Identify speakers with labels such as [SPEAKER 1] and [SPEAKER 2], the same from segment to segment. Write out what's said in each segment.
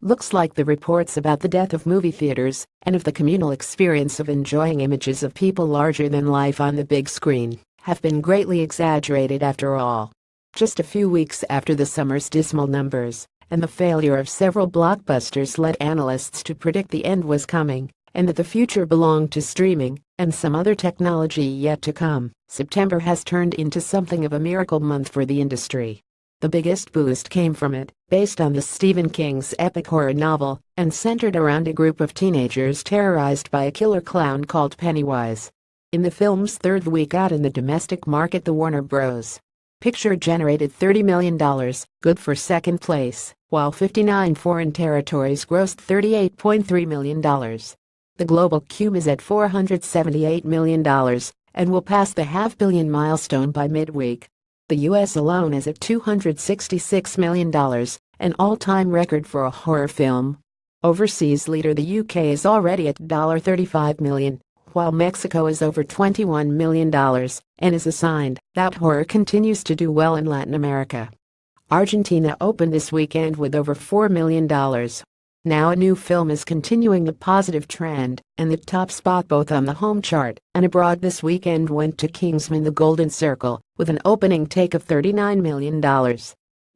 [SPEAKER 1] Looks like the reports about the death of movie theaters and of the communal experience of enjoying images of people larger than life on the big screen have been greatly exaggerated after all. Just a few weeks after the summer's dismal numbers and the failure of several blockbusters led analysts to predict the end was coming and that the future belonged to streaming and some other technology yet to come, September has turned into something of a miracle month for the industry. The biggest boost came from it, based on the Stephen King's epic horror novel, and centered around a group of teenagers terrorized by a killer clown called Pennywise. In the film's third week out in the domestic market, the Warner Bros. Picture generated $30 million, good for second place, while 59 foreign territories grossed $38.3 million. The global cume is at $478 million and will pass the half-billion milestone by midweek. The US alone is at $266 million, an all-time record for a horror film. Overseas leader the UK is already at $35 million, while Mexico is over $21 million and is a sign that horror continues to do well in Latin America. Argentina opened this weekend with over $4 million. Now a new film is continuing the positive trend, and the top spot both on the home chart and abroad this weekend went to Kingsman: The Golden Circle, with an opening take of $39 million.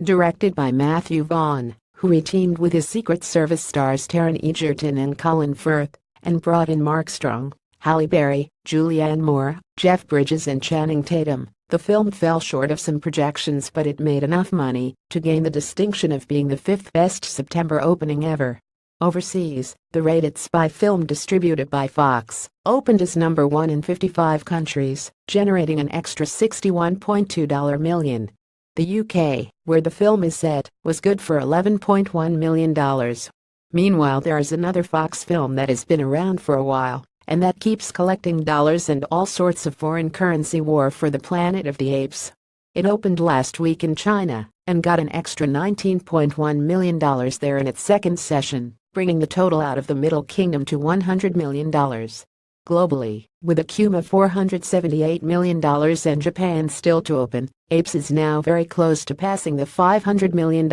[SPEAKER 1] Directed by Matthew Vaughn, who reteamed with his Secret Service stars Taron Egerton and Colin Firth, and brought in Mark Strong, Halle Berry, Julianne Moore, Jeff Bridges and Channing Tatum, the film fell short of some projections, but it made enough money to gain the distinction of being the fifth best September opening ever. Overseas, the rated spy film distributed by Fox opened as number 1 in 55 countries, generating an extra $61.2 million. The UK, where the film is set, was good for $11.1 million. Meanwhile, there is another Fox film that has been around for a while, and that keeps collecting dollars and all sorts of foreign currency: War for the Planet of the Apes. It opened last week in China and got an extra $19.1 million there in its second session, bringing the total out of the Middle Kingdom to $100 million. Globally, with a cume of $478 million and Japan still to open, Apes is now very close to passing the $500 million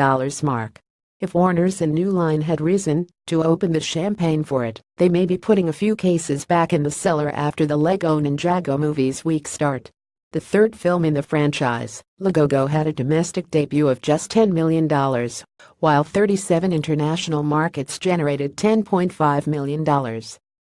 [SPEAKER 1] mark. If Warner's and New Line had reason to open the champagne for it, they may be putting a few cases back in the cellar after the Lego Ninjago movie's weak start. The third film in the franchise, Legogo, had a domestic debut of just $10 million, while 37 international markets generated $10.5 million.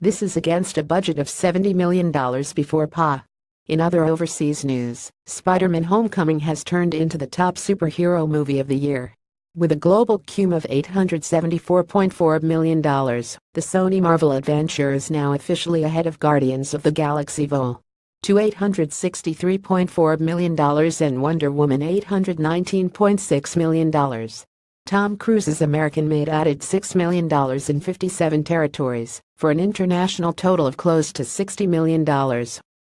[SPEAKER 1] This is against a budget of $70 million before PA. In other overseas news, Spider-Man: Homecoming has turned into the top superhero movie of the year. With a global cume of $874.4 million, the Sony Marvel adventure is now officially ahead of Guardians of the Galaxy Vol. 2 $863.4 million and Wonder Woman $819.6 million. Tom Cruise's American-Made added $6 million in 57 territories, for an international total of close to $60 million.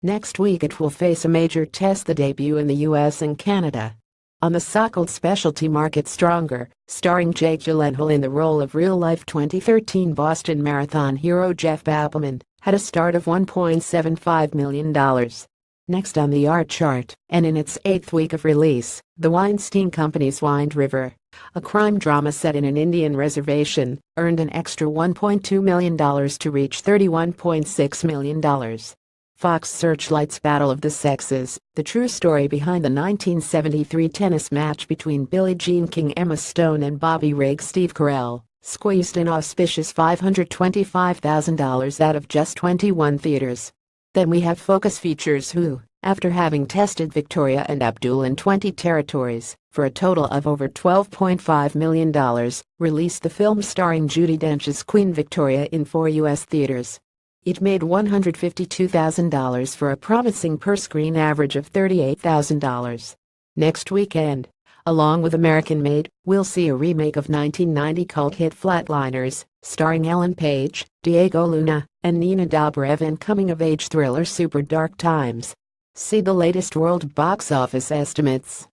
[SPEAKER 1] Next week it will face a major test: the debut in the US and Canada. On the so-called specialty market, Stronger, starring Jake Gyllenhaal in the role of real-life 2013 Boston Marathon hero Jeff Bappelman, had a start of $1.75 million. Next on the art chart, and in its 8th week of release, the Weinstein Company's Wind River, a crime drama set in an Indian reservation, earned an extra $1.2 million to reach $31.6 million. Fox Searchlight's Battle of the Sexes, the true story behind the 1973 tennis match between Billie Jean King, Emma Stone and Bobby Riggs, Steve Carell, squeezed an auspicious $525,000 out of just 21 theaters. Then we have Focus Features, who, after having tested Victoria and Abdul in 20 territories, for a total of over $12.5 million, released the film starring Judi Dench's Queen Victoria in 4 U.S. theaters. It made $152,000 for a promising per-screen average of $38,000. Next weekend, along with American-Made, we'll see a remake of 1990 cult hit Flatliners, starring Ellen Page, Diego Luna, and Nina Dobrev, and coming-of-age thriller Super Dark Times. See the latest world box office estimates.